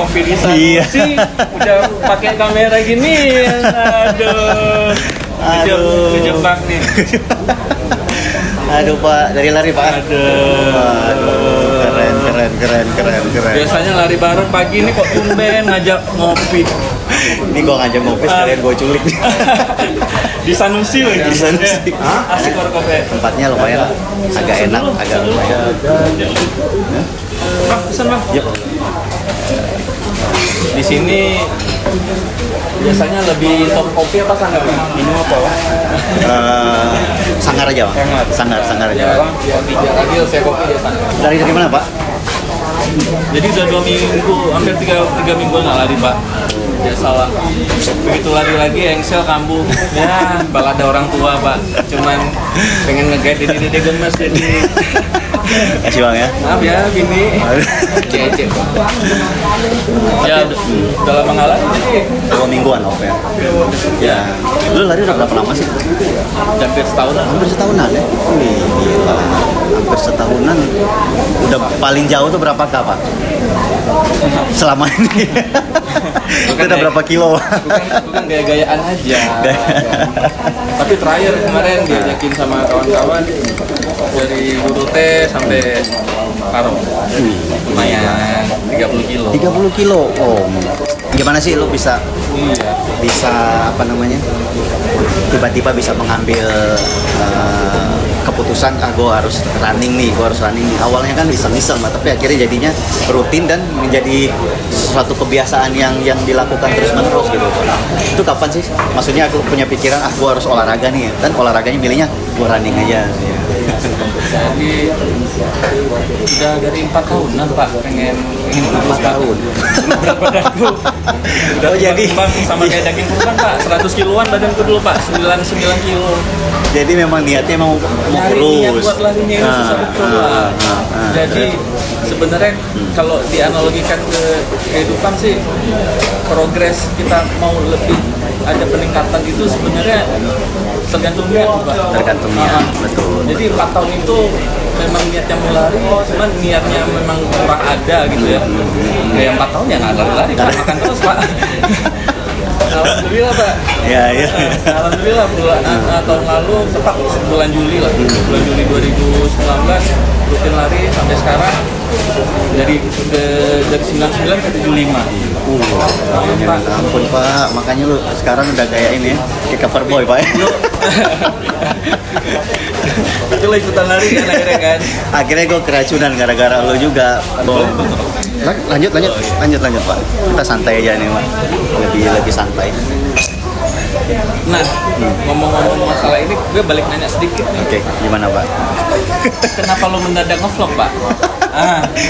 ngopi di sana Iya. sih udah pakai kamera gini. Aduh. Kejebak nih. Aduh Pak, dari lari Pak. Aduh, keren. Biasanya lari bareng pagi ini kok tumben ngajak ngopi. Ini gua ngajak ngopi sekalian gua culik. Di Sanusi lagi. Di Sanusi. Asik kopi. Tempatnya lumayan agak enak, agak lumayan. Bang, pesan bang. Yuk. Di sini biasanya lebih top kopi apa sanggar bang? Minum apa bang? Sanggar aja Bang. Sanggar aja. Ya bang, kopi lagi saya kopi dia sanggar. Dari mana Pak? Jadi udah 2 minggu, hampir 3 minggu nggak lari pak. Ya salah. Begitu lari lagi engsel kambuh. Ya, balada orang tua pak. Cuman pengen nge-guide dede gemes jadi. Kasih Bang ya. Maaf ya, bini. Cece. Ya, udah lama nggak lari. 2 mingguan off ya. Ya. Lu lari udah berapa lama sih? Hampir setahunan. Hampir setahunan ya? Wih, gila. Hampir setahunan. Udah paling jauh tuh berapa Kak, Pak? Selama ini. Itu udah berapa kilo? Bukan gaya-gayaan aja. Tapi terakhir kemarin diajakin sama kawan-kawan dari Guru Teh sampai Paro. Lumayan 30 kilo. 30 kilo. Oh. Gimana sih lu bisa Iya. apa namanya? Tiba-tiba bisa mengambil keputusan gue harus running nih. Awalnya kan iseng-iseng, tapi akhirnya jadinya rutin dan menjadi suatu kebiasaan yang dilakukan terus-menerus gitu. Itu kapan sih? Maksudnya aku punya pikiran gue harus olahraga nih, dan olahraganya milihnya gue running aja. Jadi udah dari 4 tahunan pak pengen 4 tahun. berapa dagu Oh, jadi bang sama kayak daging kurban pak 100 kiloan badanku dulu pak 99 kilo. Jadi memang niatnya mau Niat kurus. buat larinya itu susah betul pak. Jadi sebenarnya kalau dianalogikan ke kehidupan sih progres kita mau lebih ada peningkatan itu sebenarnya tergantung niat pak. Tergantung niat, betul. Jadi 4 tahun itu memang niatnya mau lari, cuman niatnya memang kurang ada gitu ya. Kayak 4 tahun ya nggak lari-lari, kan makan terus pak. Alhamdulillah pak. Ya. Alhamdulillah tahun lalu tepat bulan Juli lah, bulan Juli 2019 rutin lari sampai sekarang dari 99 ke 75. Ya, ampun Pak, makanya lu sekarang udah kayak ini ya, kayak cover boy Pak. Itu lah ikutan lari kan akhirnya kan. Akhirnya gue keracunan gara-gara lu juga. Lanjut Pak. Kita santai aja nih Pak. Lebih santai. Nah, ngomong-ngomong masalah ini, gue balik nanya sedikit nih. Oke, gimana Pak? Kenapa lo mendadak ngevlog pak?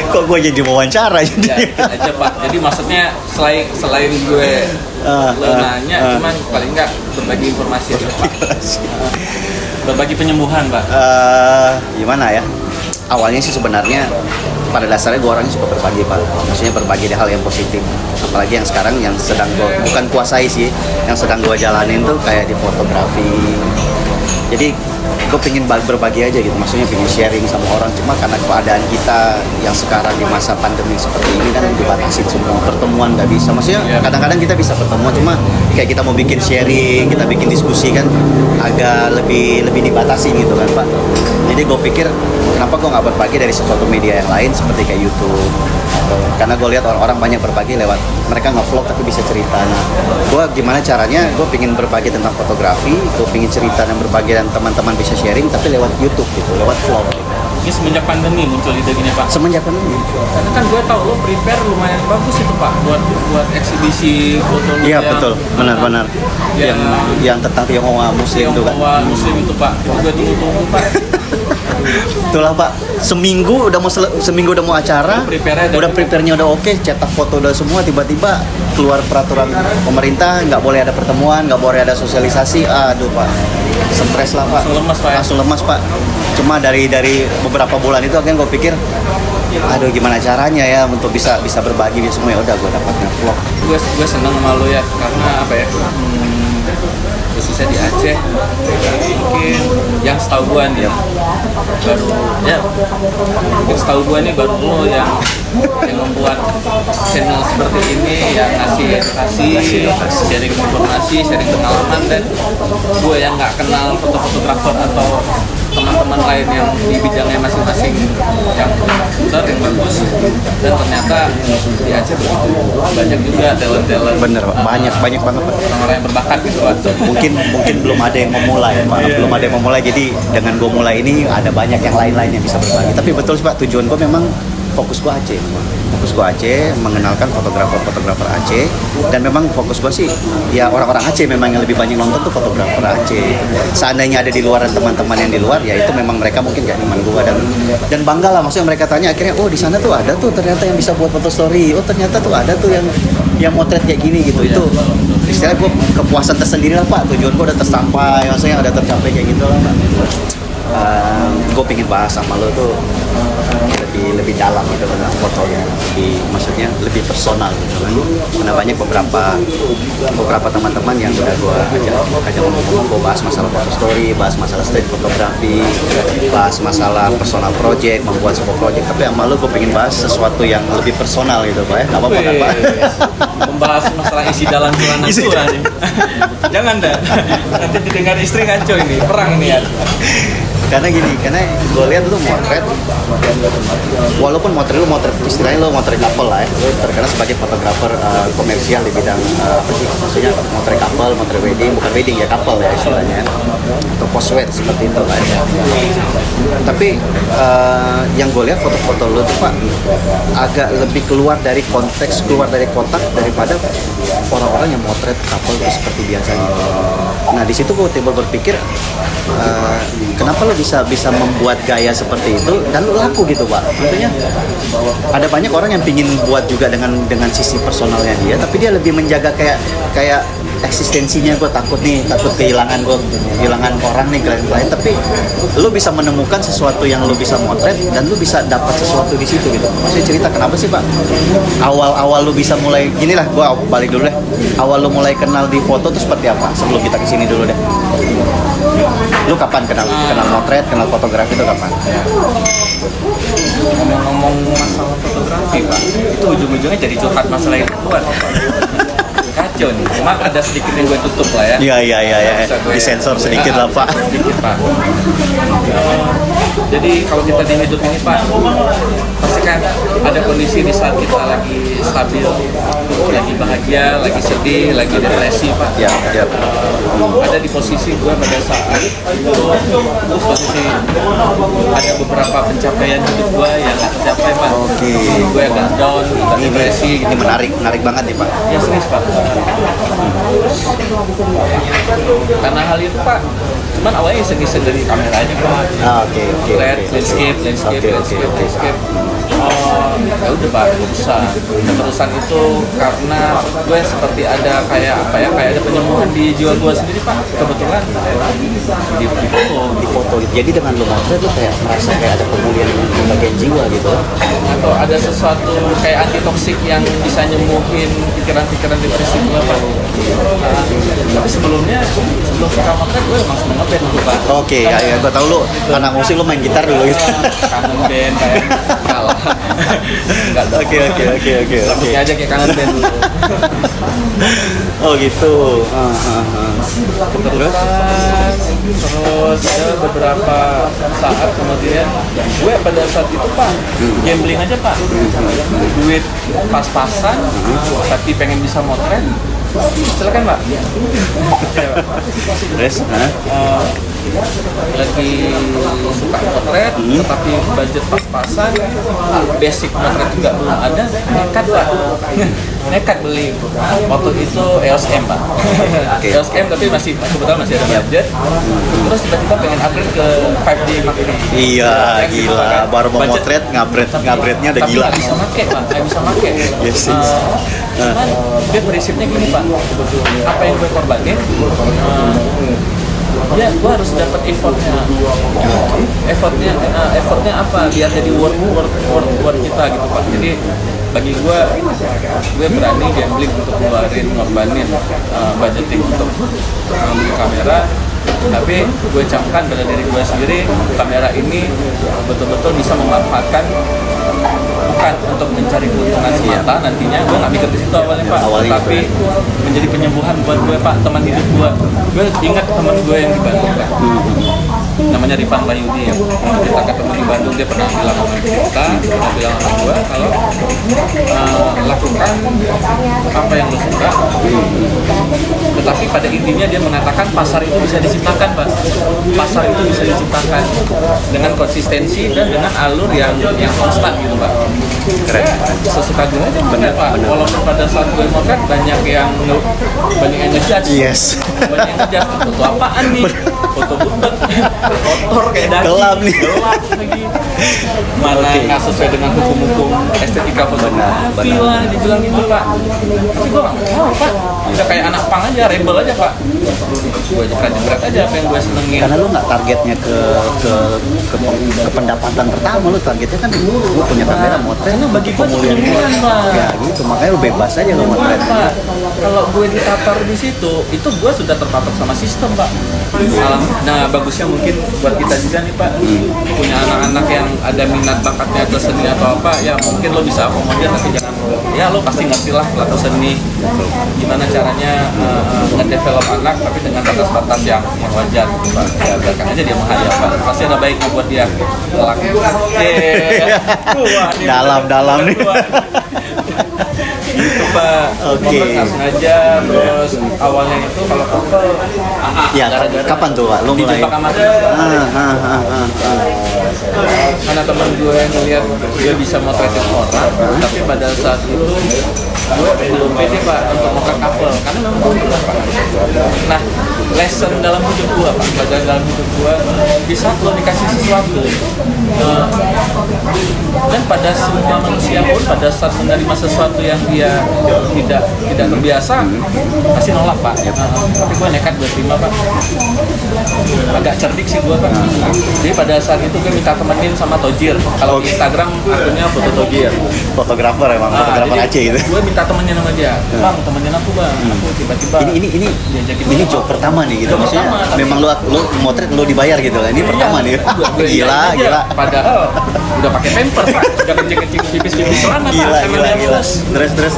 Kok gue jadi wawancara Ya, jadi? aja pak. Jadi maksudnya selain gue lo nanya, cuman paling nggak berbagi informasi aja pak. Berbagi penyembuhan pak. Gimana ya? Awalnya sih sebenarnya pada dasarnya gue orangnya suka berbagi Pak. Maksudnya berbagi hal yang positif. Apalagi yang sekarang yang sedang gue bukan kuasai sih, yang sedang gue jalanin tuh kayak di fotografi. Jadi gue pengen berbagi aja gitu, maksudnya pengen sharing sama orang. Cuma karena keadaan kita yang sekarang di masa pandemi seperti ini kan dibatasin semua, pertemuan nggak bisa. Maksudnya kadang-kadang kita bisa pertemuan, cuma kayak kita mau bikin sharing, kita bikin diskusi kan agak lebih dibatasi gitu kan Pak. Jadi gue pikir kenapa gue nggak berbagi dari sesuatu media yang lain seperti kayak YouTube. Karena gue lihat orang-orang banyak berbagi lewat mereka nge-vlog tapi bisa cerita. Nah, gue gimana caranya? Gue pengen berbagi tentang fotografi, gue pengen cerita dan berbagi dan teman-teman bisa sharing tapi lewat YouTube gitu, lewat vlog. Ini semenjak pandemi muncul ide gini pak. Semenjak pandemi. Karena kan gue tau lo prepare lumayan bagus itu pak buat eksibisi foto lo. Iya betul, benar. Yang tentang Tionghoa Muslim itu kan. Tionghoa Muslim itu pak. Gue tunggu pak. Itulah Pak, seminggu udah mau acara, udah prepare-nya udah oke, cetak foto udah semua, tiba-tiba keluar peraturan pemerintah nggak boleh ada pertemuan, nggak boleh ada sosialisasi. Aduh Pak, stres lah Pak. Langsung lemas Pak. Cuma dari beberapa bulan itu akhirnya gue pikir, aduh gimana caranya ya untuk bisa berbagi semua. Ya udah gue dapat vlog. Gue seneng sama lo ya, karena apa ya? Khususnya di Aceh mungkin yang setahu gue nih baru ya mungkin setahu gue nih baru lo yang yang membuat channel seperti ini yang ngasih edukasi, sharing informasi, sharing pengalaman, dan gue yang nggak kenal fotografer atau teman-teman lain yang di bidangnya masing-masing yang benar yang bagus, dan ternyata di Aceh banyak juga talent-talent. Bener, banyak banget Pak. Orang-orang yang berbakat gitu Pak. Mungkin belum ada yang memulai Pak. Belum ada yang memulai, jadi dengan gue mulai ini ada banyak yang lain-lain yang bisa berbagi. Tapi betul sih Pak, tujuan gue memang fokus gue Aceh. Fokus gue Aceh, mengenalkan fotografer Aceh, dan memang fokus gue sih ya orang-orang Aceh memang yang lebih banyak nonton tuh fotografer Aceh. Seandainya ada di luar teman-teman yang di luar, ya itu memang mereka mungkin gak teman gue, dan bangga lah, maksudnya mereka tanya akhirnya, oh di sana tuh ada tuh ternyata yang bisa buat foto story, oh ternyata tuh ada tuh yang motret kayak gini gitu. Itu istilahnya gue kepuasan tersendiri lah Pak, tujuan gue udah tersampai, maksudnya udah tercapai kayak gitu lah Pak. Gue pengen bahas sama lo tuh lebih dalam gitu tentang fotonya, maksudnya lebih personal gitu kan. Karena banyak beberapa teman-teman yang udah gue ajak ngomong, gue bahas masalah foto story, bahas masalah street fotografi, bahas masalah personal project, membuat sebuah project. Tapi sama lo gue pengen bahas sesuatu yang lebih personal gitu Pak ya. Gak apa-apa kan Pak? Membahas masalah isi dalam celana gua nih. Jangan dah, nanti didengar istri ngaco ini, perang ini ya. Karena gue lihat lu motret, walaupun motret istilahnya lu motret couple lah ya, lu terkenal sebagai fotografer komersial di bidang apa sih, maksudnya motret couple, motret wedding, bukan wedding ya, couple ya istilahnya, atau post wed seperti itu lah ya. Tapi yang gue lihat foto-foto lu tuh Pak agak lebih keluar dari konteks, keluar dari kotak daripada orang-orang yang motret couple itu seperti biasanya. Nah di situ gue tiba berpikir, kenapa lo bisa membuat gaya seperti itu dan lo laku gitu Pak. Maksudnya ada banyak orang yang pingin buat juga dengan sisi personalnya dia, tapi dia lebih menjaga kayak eksistensinya. Gue takut kehilangan orang nih, klien. Tapi lo bisa menemukan sesuatu yang lo bisa motret dan lo bisa dapat sesuatu di situ gitu. Maksudnya cerita kenapa sih Pak awal lo bisa mulai gini lah, gue balik dulu deh. Awal lo mulai kenal di foto tuh seperti apa sebelum kita kesini dulu deh. Lu kapan kenal motret, kenal fotografi itu kapan? Ngomong masalah fotografi Pak, itu ujung-ujungnya jadi curhat masalah yang keluar. Kacau nih, cuma ada sedikit yang gue tutup lah ya. Iya. Disensor sedikit lah Pak. Sedikit Pak. Jadi kalau kita di hidup ini Pak, pasti kan ada kondisi di saat kita lagi stabil, lagi bahagia, lagi sedih, lagi depresi Pak. Iya. Ada di posisi gue pada saat itu, posisi ada beberapa pencapaian hidup gue yang gak tercapai Pak. Oke. Gue agak down, agak depresi. Ini menarik banget nih Pak. Ya serius Pak. Karena hal itu Pak, cuman awalnya iseng-iseng dari kameranya Pak. Oke. Landscape. Ya udah Pak, bisa. Keterusan itu karena gue seperti ada kayak ada penyembuhan di jiwa gue sendiri Pak. Kebetulan di foto. Jadi dengan lu motret lu kayak merasa kayak ada pemulihan di bagian jiwa gitu. Atau ada sesuatu kayak anti toksik yang bisa nyembuhin pikiran-pikiran depresi gue Pak. Tapi sebelum sekarang motret gue emang seneng ngeband dulu Pak. Oke, ya gue tau lu anak musik, lu main gitar dulu gitu. Kangen band kayak kalah. Enggak dong. Oke. Rambutnya aja kayak kangen band dulu. Oh gitu. Terus ada beberapa saat kemudian gue pada saat itu Pak gambling aja Pak, duit pas-pasan tapi pengen bisa motret, silakan Pak. Terus lagi suka motret tetapi budget pas-pasan, basic motret juga belum ada, nekat Pak. Nekat beli waktu itu EOS M Pak. EOS M tapi kebetulan masih ada budget. Terus tiba-tiba pengen upgrade ke 5D Mark III. Iya, gila. Baru mau motret, ngupgrade-nya udah gila. Tapi nggak bisa make Pak, nggak bisa make. Yes. Cuman dia prinsipnya gini Pak, apa yang gue korbanin, ya gue harus dapat effortnya apa biar jadi worth kita gitu Pak. Jadi bagi gue berani gambling untuk ngorbanin budgeting untuk beli kamera, tapi gue camkan pada diri gue sendiri, kamera ini betul-betul bisa memanfaatkan bukan untuk mencari keuntungan semata nantinya, gue nggak mikir di situ awalnya Pak, tapi menjadi penyembuhan buat gue Pak, teman hidup gue ingat teman gue yang di Bandung Pak, namanya Rifan Layudi yang kita ketemu di Bandung, dia pernah bilang sama gue kalau lakukan apa yang lo suka, tetapi pada intinya dia mengatakan pasar itu bisa diciptakan Pak, pasar itu bisa diciptakan dengan konsistensi dan dengan alur yang konstan gitu Pak. Keren. Sesuka gue aja bener Pak. Walaupun pada saat gue makan banyak yang ngejudge. Yes. Banyak yang ngejudge foto apaan nih? Foto buntut, kotor kayak daging. Gelap nih. Gelap lagi. Mana nggak sesuai dengan hukum-hukum estetika fotografi lah dibilang gitu Pak. Tapi gue nggak tahu Pak. Udah kayak anak pang aja, rebel aja Pak. Gue jepret aja apa yang gue senengin. Karena lu nggak targetnya ke pendapatan pertama, lu targetnya kan lu punya kamera motret. Karena bagi gue itu penyembuhan Pak. Ya gitu, makanya lu bebas aja lu motret. Pak, kalau gue ditatar di situ, itu gue sudah terpatok sama sistem Pak. Nah bagusnya mungkin buat kita juga nih Pak, punya anak-anak yang ada minat bakatnya ke seni atau apa, ya mungkin lo bisa akomodir, tapi jangan, ya lo pasti ngerti lah pelaku seni, gimana caranya nge-develop anak tapi dengan batas-batas yang wajar gitu Pak. Ya biarkan aja dia menghayal Pak, pasti ada baiknya buat dia kelak. Dalam nih. Gitu Pak, nggak sengaja, terus awalnya itu kalau couple ya kapan tuh Pak, lu mulai? Dijebak sama karena teman gue ngeliat dia bisa motretin orang, tapi pada saat itu gue belum pede Pak untuk motret couple, karena memang belum pernah Pak. Nah, lesson dalam hidup gue Pak, pelajaran dalam hidup gue, di saat lo dikasih sesuatu, dan pada semua manusia pun pada saat menerima sesuatu yang dia tidak terbiasa, pasti nolak Pak. Tapi gue nekat gue terima Pak. Agak cerdik sih gue Pak. Jadi pada saat itu gue minta temenin sama Tojir. Kalau di Instagram akunnya foto Tojir. Fotografer emang, fotografer Aceh gitu. Gue minta temenin sama dia. Bang, temenin aku Bang. Aku tiba-tiba ini job pertama nih gitu. Maksudnya memang lu motret lu dibayar gitu lah. Ini pertama nih. Gila. Padahal udah pakai pamper Pak. Udah kencing-kencing pipis-pipis selama Pak. Gila. Terus.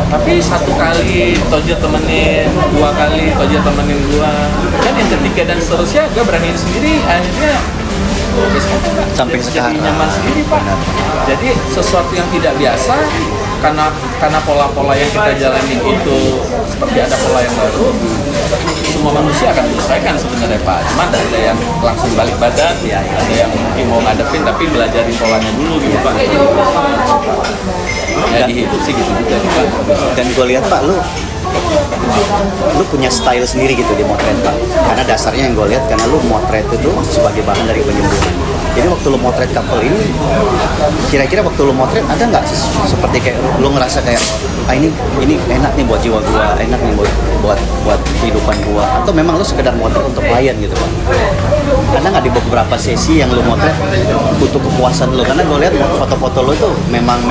Tapi satu kali Tojir temenin, dua kali Tojir temenin gua, dan yang ketiga dan seterusnya gua beraniin sendiri, akhirnya sampai sekarang jadi nyaman sendiri Pak. Jadi sesuatu yang tidak biasa, karena pola-pola yang kita jalani itu seperti ada pola yang baru, semua manusia akan menyesuaikan sebenarnya Pak. Cuman ada yang langsung balik badan, ada yang mungkin mau ngadepin tapi belajar polanya dulu gitu Pak. Jadi hidup sih gitu juga Pak. Dan gue lihat Pak, lu punya style sendiri gitu di motret Pak. Karena dasarnya yang gue lihat, karena lu motret itu sebagai bahan dari penyembuhan. Jadi waktu lu motret couple ini, kira-kira waktu lu motret ada nggak seperti kayak lu ngerasa kayak ini enak nih buat jiwa gua, enak nih buat kehidupan gua, atau memang lu sekedar motret untuk klien gitu Pak? Ada nggak di beberapa sesi yang lu motret butuh kepuasan lu? Karena gue lihat foto-foto lu tuh memang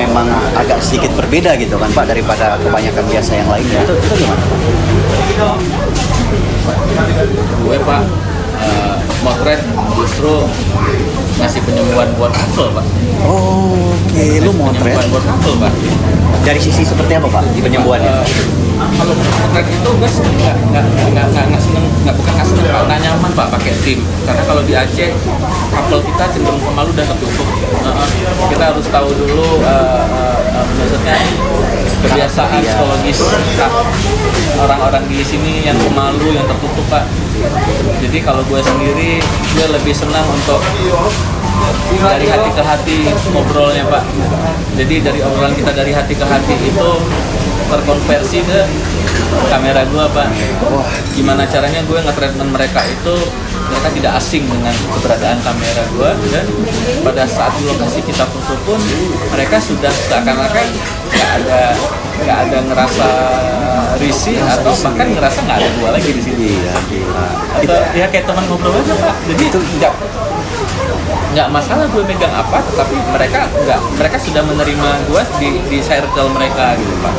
agak sedikit berbeda gitu kan Pak daripada kebanyakan biasa yang lainnya. Itu gimana Pak? Gue Pak motret justru ngasih penyembuhan buat couple Pak. Oke, lu motret penyembuhan buat couple Pak. Dari sisi seperti apa Pak penyembuhannya? Kalau motret itu gue nggak seneng, nggak nyaman Pak pakai tim, karena kalau di Aceh couple kita cenderung pemalu dan tertutup. Kita harus tahu dulu maksudnya kebiasaan psikologis orang-orang di sini yang pemalu, yang tertutup Pak. Jadi kalau gue sendiri, gue lebih senang untuk dari hati ke hati ngobrolnya Pak. Jadi dari obrolan kita dari hati ke hati itu terkonversi ke kamera gue Pak. Gimana caranya gue nge-treatment mereka itu mereka tidak asing dengan keberadaan kamera gue, dan pada saat di lokasi kita foto pun mereka sudah seakan-akan nggak ada ngerasa risih atau bahkan ngerasa nggak ada gua lagi di sini. Iya, gila. Atau ya kayak teman ngobrol aja Pak. Jadi itu nggak masalah gue megang apa, tapi mereka sudah menerima gue di circle mereka gitu Pak.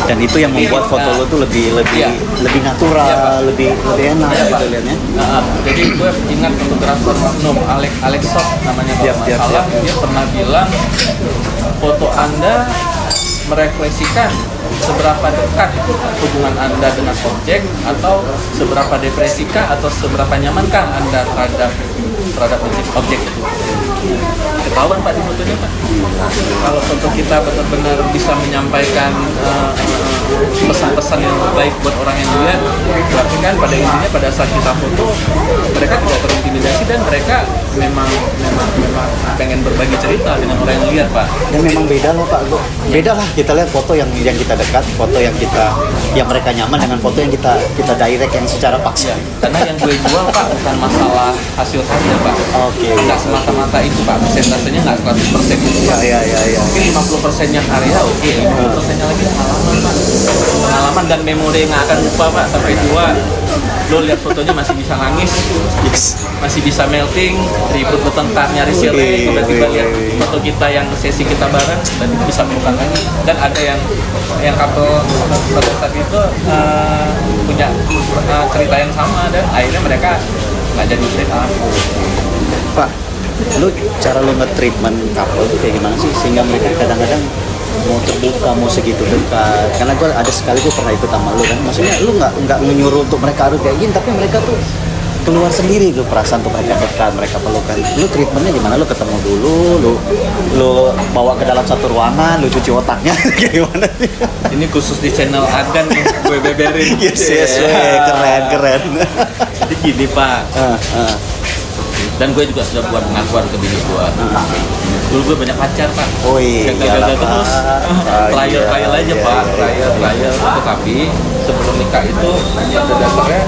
Dan itu yang membuat foto lo tuh lebih natural, ya, lebih enak gitu liatnya. Jadi gue ingat fotografer Alex Sok namanya kalau nggak salah, dia pernah bilang foto Anda merefleksikan seberapa dekat hubungan Anda dengan objek, atau seberapa depresikah atau seberapa nyamankah Anda terhadap objek itu. Ketahuan Pak di fotonya Pak. Kalau foto kita benar-benar bisa menyampaikan pesan-pesan yang baik buat orang yang lihat, berarti kan pada intinya pada saat kita foto mereka tidak terintimidasi dan mereka memang pengen berbagi cerita dengan orang yang lihat Pak. Dan memang beda loh Pak, beda lah kita lihat foto yang kita dekat, foto yang mereka nyaman dengan foto yang kita direct yang secara paksa. Ya, karena yang gue jual Pak bukan masalah hasil karya Pak. Oke. Nggak semata-mata itu Pak, persentasenya nggak 100% gitu. Ya. Mungkin 50%-nya karya, oke, 50%-nya lagi pengalaman Pak. Pengalaman dan memori yang nggak akan lupa Pak, sampai tua lo lihat fotonya masih bisa nangis, masih bisa melting, ribut bertengkar nyari sile, tiba-tiba lihat foto kita yang sesi kita bareng dan itu bisa melupakan lagi. Dan ada yang couple pada saat itu punya cerita yang sama dan akhirnya mereka nggak jadi cerita. Pak, cara lu nge-treatment couple itu kayak gimana sih sehingga mereka kadang-kadang mau terbuka, mau segitu dekat? Karena gue ada sekali gue pernah ikut sama lu kan, maksudnya lu nggak menyuruh untuk mereka harus kayak gini, tapi mereka tuh keluar sendiri tuh perasaan untuk mereka dekat, mereka pelukan. Lu treatmentnya gimana? Lu ketemu dulu, lu bawa ke dalam satu ruangan, lu cuci otaknya, kayak gimana sih? Ini khusus di channel Agan nih, gue beberin. Yes, keren. Jadi gini Pak, dan gue juga sudah buat pengakuan ke bini gue. Dulu gue banyak pacar Pak. Oh iya. Gagal terus. Trial aja Pak, trial. Tetapi sebelum nikah itu pada dasarnya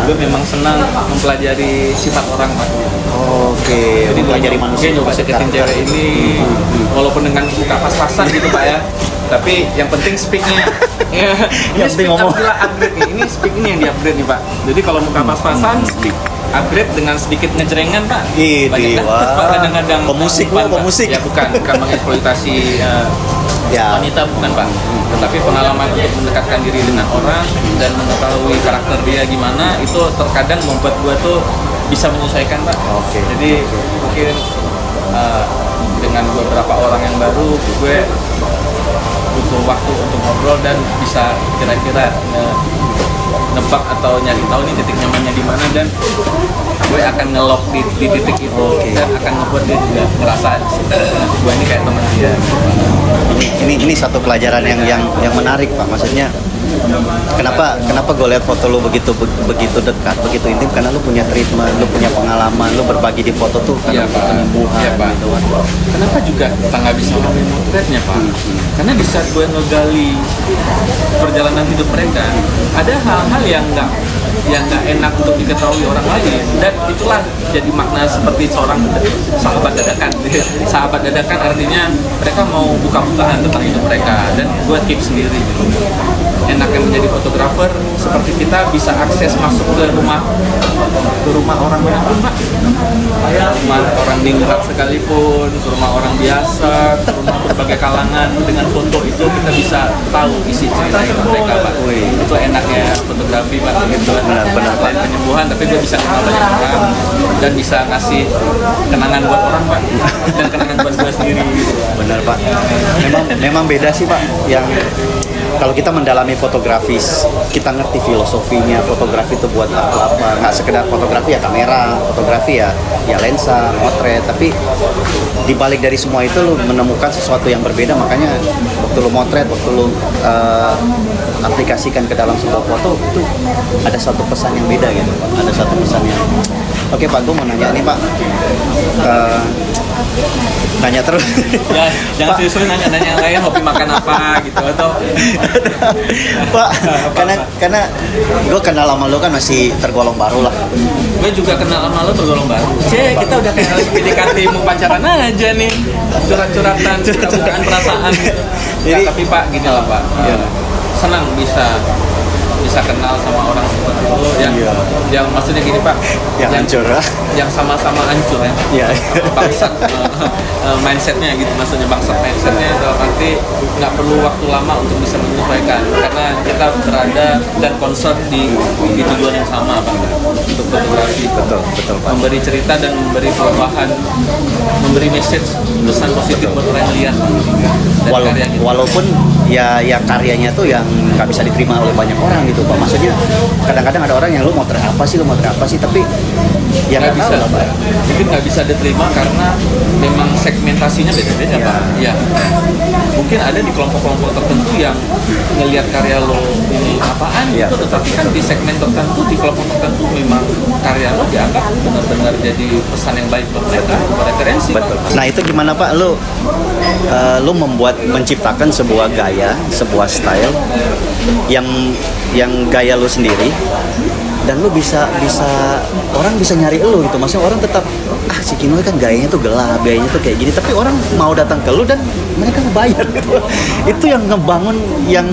gue memang senang mempelajari sifat orang Pak. Oke. Jadi mempelajari manusia. Gue nyoba deketin cewek ini, walaupun dengan muka pas-pasan gitu Pak ya. Tapi yang penting speaknya. Ini speak ngomong. Upgrade nih. Ini speak ini yang di upgrade nih Pak. Jadi kalau muka pas-pasan, speak upgrade dengan sedikit ngejrengan Pak. Banyak Pak kadang-kadang pemusik. Ya bukan mengeksploitasi wanita bukan Pak. Tetapi pengalaman untuk mendekatkan diri dengan orang dan mengetahui karakter dia gimana itu terkadang membuat gua tuh bisa menyesuaikan Pak. Jadi mungkin dengan beberapa orang yang baru gue butuh waktu untuk ngobrol dan bisa kira-kira nebak atau nyari tahu nih titik nyamannya di mana, dan gue akan nge-lock di titik itu dan akan ngebuat dia juga ngerasa gue ini kayak teman dia. Ini satu pelajaran yang menarik Pak, maksudnya kenapa gue lihat foto lu begitu dekat, begitu intim, karena lu punya treatment, lu punya pengalaman, lu berbagi di foto tuh karena penyembuhan gitu. Kenapa juga kita nggak bisa ngomongin motretnya Pak? Karena di saat gue ngegali perjalanan hidup mereka, ada hal-hal yang nggak enak untuk diketahui orang lain, dan itulah jadi makna seperti seorang sahabat dadakan. Sahabat dadakan artinya mereka mau buka-bukaan tentang hidup mereka, dan gue keep sendiri gitu. Enaknya menjadi fotografer seperti kita bisa akses masuk ke rumah orang manapun Pak, rumah orang ningrat sekalipun, ke rumah orang biasa, ke rumah berbagai kalangan. Dengan foto itu kita bisa tahu isi cerita hidup mereka Pak. Itu enaknya fotografi Pak, gitu. Benar. Selain penyembuhan, tapi gue bisa kenal banyak orang dan bisa ngasih kenangan buat orang Pak, dan kenangan buat gue sendiri gitu. Benar Pak. Memang beda sih Pak. Yang kalau kita mendalami fotografis, kita ngerti filosofinya fotografi itu buat apa. Nggak sekedar fotografi ya kamera, fotografi ya lensa, motret. Tapi di balik dari semua itu lu menemukan sesuatu yang berbeda. Makanya waktu lu motret, waktu lu aplikasikan ke dalam sebuah foto, itu ada satu pesan yang beda gitu Pak. Ada satu pesan yang Oke Pak, gue mau nanya nih Pak. Nanya terus. Ya, jangan serius nanya yang lain, hobi makan apa gitu atau Pak, karena gue kenal sama lo kan masih tergolong baru lah. Gue juga kenal sama lo tergolong baru. Kita udah kayak PDKT mau pacaran aja nih, curhat-curhatan, bukaan perasaan. Ya, tapi Pak, gini lah Pak, senang bisa kenal sama orang seperti itu yang maksudnya gini Pak, yang hancur lah, yang sama-sama hancur ya, bangsat mindsetnya gitu, maksudnya bangsat mindsetnya dalam arti nggak perlu waktu lama untuk bisa menyesuaikan karena kita berada dan concern di tujuan yang sama Pak, untuk fotografi. Betul Pak. Memberi cerita dan memberi perubahan, memberi message, pesan positif buat orang yang lihat dari karya kita. Walaupun ya karyanya tuh yang nggak bisa diterima oleh banyak orang gitu Pak. Maksudnya kadang-kadang ada orang yang lu mau tren apa sih, tapi ya nggak bisa tahu lah, Pak. mungkin nggak bisa diterima karena memang segmentasinya beda-beda Ya. Pak. Ya mungkin ada di kelompok-kelompok tertentu yang ngelihat karya lo ini apaan Ya. gitu, tetapi kan di segmen tertentu, di kelompok tertentu memang karya lo dianggap benar-benar jadi pesan yang baik buat mereka, referensi Betul. Pak. Nah itu gimana Pak? Lu menciptakan sebuah gaya, sebuah style yang gaya lu sendiri, dan lu bisa orang bisa nyari lu gitu. Maksudnya orang tetap si Kino kan gayanya tuh gelap, gayanya tuh kayak gini, tapi orang mau datang ke lu dan mereka ngebayar gitu. Itu yang ngebangun yang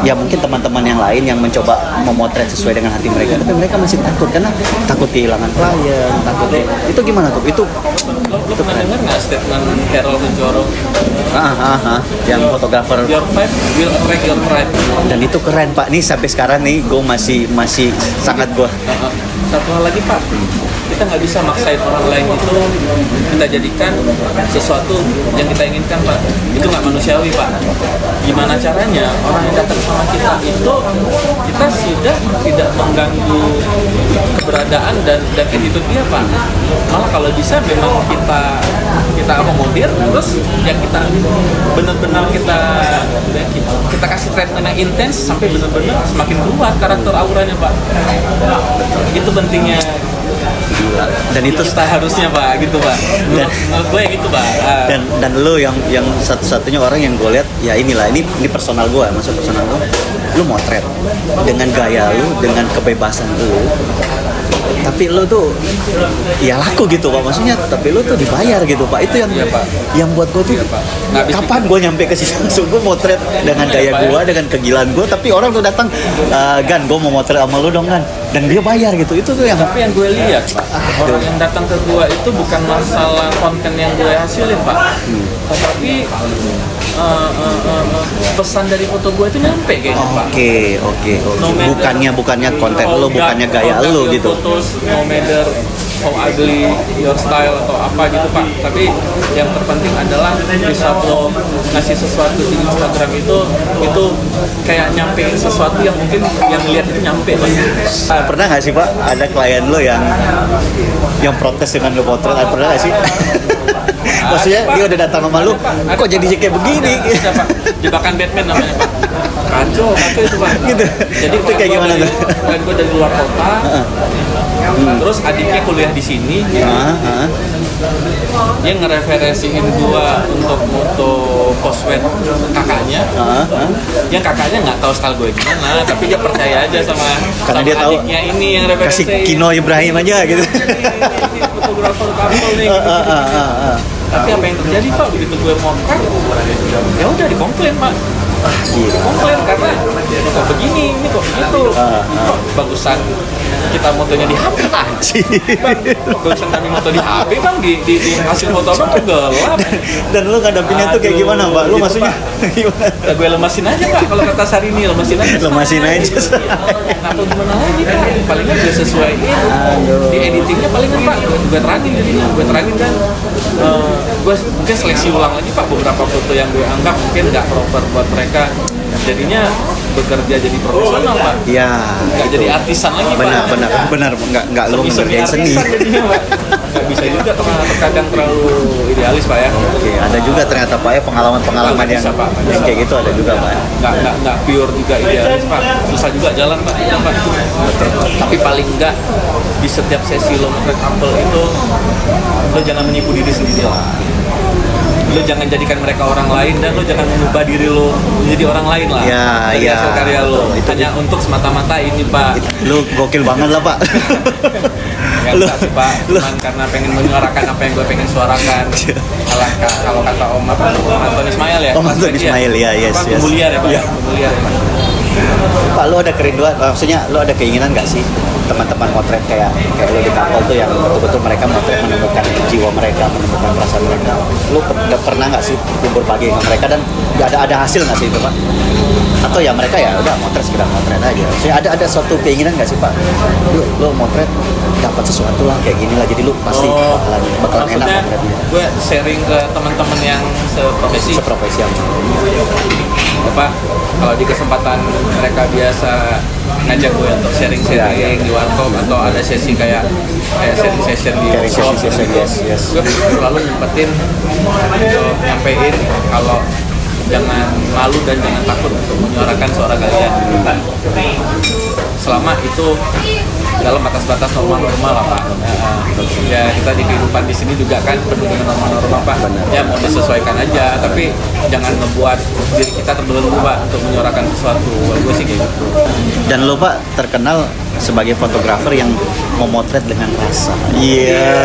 ya mungkin teman-teman yang lain yang mencoba memotret sesuai dengan hati mereka, tapi mereka masih takut karena takut kehilangan klien, itu gimana tuh? Lo pernah dengar nggak statement Carol Kunchoro? Yang fotografer. Your vibe will attract your pride. Dan itu keren Pak, nih sampai sekarang nih gue masih sangat gue. Satu hal lagi Pak, kita nggak bisa maksain orang lain itu kita jadikan sesuatu yang kita inginkan Pak. Itu nggak manusiawi Pak. Gimana caranya orang yang datang sama kita itu kita sudah tidak mengganggu keberadaan dan attitude dia Pak. Malah kalau bisa memang kita akomodir, terus yang kita benar-benar kita kasih treatment yang intens sampai benar-benar semakin kuat karakter auranya Pak. Itu pentingnya. Dan itu kita harusnya Pak gitu Pak. Menurut gue gitu Pak. Dan lo yang satu-satunya orang yang gue lihat ya inilah ini personal gue, maksud personal gue, lo motret dengan gaya lo, dengan kebebasan lo, tapi lo tuh ya laku gitu Pak, maksudnya tapi lo tuh dibayar gitu Pak. Itu yang Iya, Pak. yang buat gue tuh kapan gue nyampe ke situ langsung gue motret dengan gaya gue, dengan kegilaan gue, tapi orang tuh datang Gan gue mau motret sama lo dong Gan, dan dia bayar gitu. Itu tuh yang Tapi yang gue lihat Pak, orang yang datang ke gua itu bukan masalah konten yang gue hasilin Pak, tetapi pesan dari foto gue itu nyampe kayaknya Pak. Oke. Bukannya konten lo, bukannya gaya lo gitu. Fotos, no matter how ugly your style atau apa gitu Pak. Tapi yang terpenting adalah bisa lo ngasih sesuatu di Instagram itu kayak nyampein sesuatu yang mungkin yang lihat itu nyampe Pak. Pernah nggak sih Pak ada klien lo yang protes dengan lo potret? Pernah nggak sih? Maksudnya dia udah datang sama lu, kok jadi kayak begini? Ada Pak, jebakan Batman namanya Pak. Kacau itu Pak. Gitu. Jadi itu kayak gimana tuh? Kan gue dari luar kota, terus adiknya kuliah di sini, dia ngereferensiin gua untuk moto postwed kakaknya, yang kakaknya nggak tahu style gue gimana, tapi dia percaya aja karena dia tahu adiknya ini yang referensi. kasih Kino Ibrahim aja gitu. Ini fotografer couple nih. Tapi apa yang terjadi Pak, begitu gue mau ya udah dikomplain Pak. Komplain karena kok begini, ini kok begitu. Kok bagusan kita motonya di HP Bang, bagusan kami moto di HP Bang, di hasil foto Bang tuh gelap. Dan lu ngadapinnya tuh kayak gimana Pak? Lu maksudnya gimana? Ya, gue lemasin aja Pak, kalau kata Sarini lemasin aja. Nah gimana lagi Pak, palingan gue sesuaiin di editingnya, palingan Pak gue terangin jadinya, kan gue mungkin seleksi ulang lagi Pak beberapa foto yang gue anggap mungkin nggak proper buat mereka, jadinya bekerja jadi profesional Pak. Iya. Nggak jadi artisan lagi Pak. Benar nggak lu ngerjain seni. Jadinya Pak. Nggak bisa juga terkadang terlalu idealis Pak ya. Oke, ada juga ternyata Pak ya pengalaman yang kayak gitu ada juga Pak. Nggak pure juga idealis Pak. Susah juga jalan Pak. Iya Pak. Tapi paling nggak di setiap sesi lo motret couple itu lo jangan menipu diri sendiri lah. Lo jangan jadikan mereka orang lain dan lo jangan mengubah diri lo menjadi orang lain lah. Dari hasil karya lo. Hanya untuk semata-mata ini Pak. Lo gokil banget lah Pak. Ya enggak sih Pak, cuman karena pengen menyuarakan apa yang gue pengen suarakan. Kalau kata Om Anton Ismail ya. Om Anton Ismail ya, yes. Pemuliar ya Pak. Pemuliar ya Pak. Pak, lo ada kerinduan, maksudnya lo ada keinginan nggak sih teman-teman motret kayak lo di kapal tuh yang betul-betul mereka motret menemukan jiwa mereka, menemukan perasaan mereka. Lo pernah nggak sih berbagi dengan mereka dan nggak ada hasil nggak sih itu Pak? Atau ya mereka ya udah motret sekedar motret aja. Saya ada suatu keinginan nggak sih Pak? Lo motret dapat sesuatu lah kayak gini lah, jadi lo pasti bakalan enak maksudnya motretnya. gue sharing ke teman-teman yang Seprofesi yang apa kalau di kesempatan mereka biasa ngajak gue untuk sharing-sharing di warkop atau ada sesi kayak sharing session di Sharing workshop session, yes. gue selalu nyempetin untuk nyampein kalau jangan malu dan jangan takut untuk menyuarakan suara kalian selama itu dalam batas-batas norma-norma lah Pak. Ya kita di kehidupan di sini juga kan penuh dengan norma-norma Pak. Ya mau disesuaikan aja, tapi jangan membuat diri kita terbelenggu Pak untuk menyuarakan sesuatu. Gue sih kayak gitu. Dan lo Pak terkenal sebagai fotografer yang memotret dengan rasa. Iya.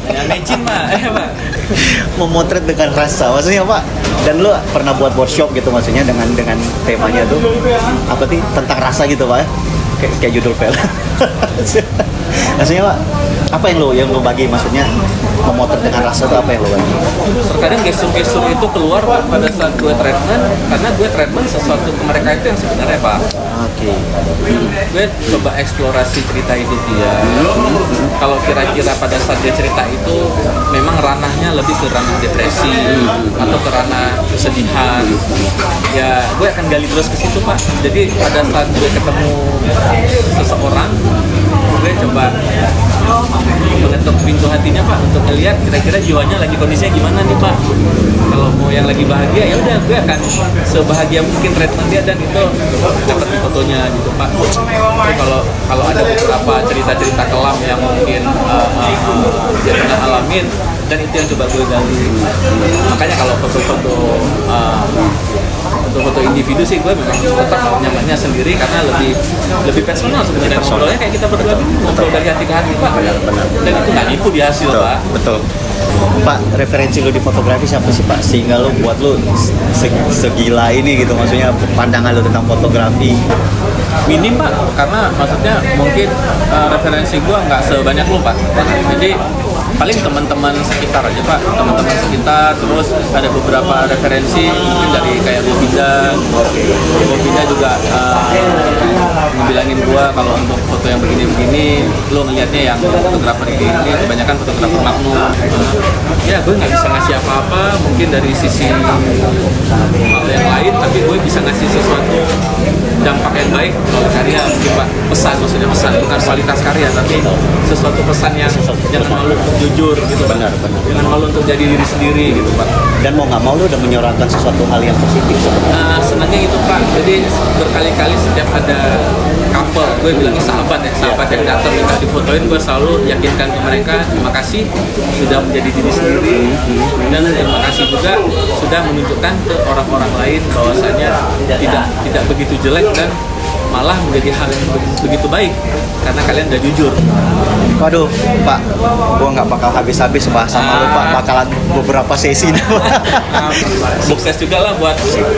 Ya mecin Pak. Memotret dengan rasa, maksudnya Pak. Dan lo pernah buat workshop gitu maksudnya dengan temanya tuh apa sih tentang rasa gitu Pak? Kayak judul film. Maksudnya Pak, apa yang lo bagi maksudnya memotret dengan rasa itu apa yang lo bagi? Terkadang gestur-gestur itu keluar Pak pada saat gue treatment karena gue treatment sesuatu ke mereka itu yang sebenarnya Pak. Oke. Gue coba eksplorasi cerita hidup dia. Kalau kira-kira pada saat dia cerita itu memang ranahnya lebih ke ranah depresi atau ke ranah kesedihan, ya gue akan gali terus ke situ Pak. Jadi pada saat gue ketemu seseorang, gue coba mengetuk pintu hatinya Pak untuk melihat kira-kira jiwanya lagi kondisinya gimana nih Pak. Kalau mau yang lagi bahagia ya udah gue akan sebahagia mungkin treatment dia dan itu dapat di fotonya gitu Pak. Tapi kalau ada beberapa cerita-cerita kelam yang mungkin dia pernah alamin dan itu yang coba gue gali. Makanya kalau foto-foto individu sih gue memang tetap nyamannya sendiri karena lebih personal sebenarnya. Ngobrolnya kayak kita berdua ini ngobrol dari hati ke hati Pak. Dan itu nggak nipu di hasil Pak. Betul. Pak, referensi lo di fotografi siapa sih Pak? Sehingga lo buat lo segila ini gitu, maksudnya pandangan lo tentang fotografi. Minim Pak, karena maksudnya mungkin referensi gue nggak sebanyak lo Pak. Jadi paling teman-teman sekitar aja Pak, teman-teman sekitar, terus ada beberapa referensi mungkin dari kayak Bobinda juga bilangin gua kalau untuk foto yang begini-begini lo ngelihatnya yang fotografer ini kebanyakan fotografer Magnum. Ya gue nggak bisa ngasih apa-apa mungkin dari sisi hal yang lain, tapi gue bisa ngasih sesuatu dampak yang baik melalui karya mungkin Pak. Pesan, maksudnya pesan bukan kualitas karya tapi sesuatu pesan yang jangan malu untuk jujur gitu Pak. Benar. Jangan malu untuk jadi diri sendiri gitu Pak. Dan mau nggak mau lo udah menyuarakan sesuatu hal yang positif sebenarnya. Senangnya itu Pak, jadi berkali-kali setiap ada couple, gue bilangnya sahabat yang datang minta difotoin, gue selalu yakinkan ke mereka terima kasih sudah menjadi diri sendiri dan terima kasih juga sudah menunjukkan ke orang-orang lain bahwasanya tidak begitu jelek dan malah menjadi hal yang begitu baik karena kalian udah jujur. Waduh, Pak, gua nggak bakal habis-habis bahas sama lo Pak, bakalan beberapa sesi. Sukses juga lah buat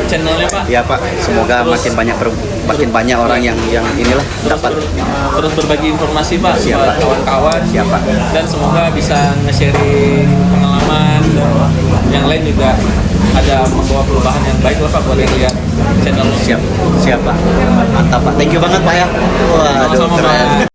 channelnya Pak. Ya Pak, semoga makin banyak orang yang inilah dapat terus berbagi informasi Pak Siap, buat Pak. kawan-kawan. Siap, Pak. Dan semoga bisa nge-sharing pengalaman dan yang lain juga ada membawa perubahan yang baik lah Pak buat yang lihat channel lo. siap Pak. Mantap Pak, thank you banget Pak ya. Waduh, Sama-sama, keren. Pak.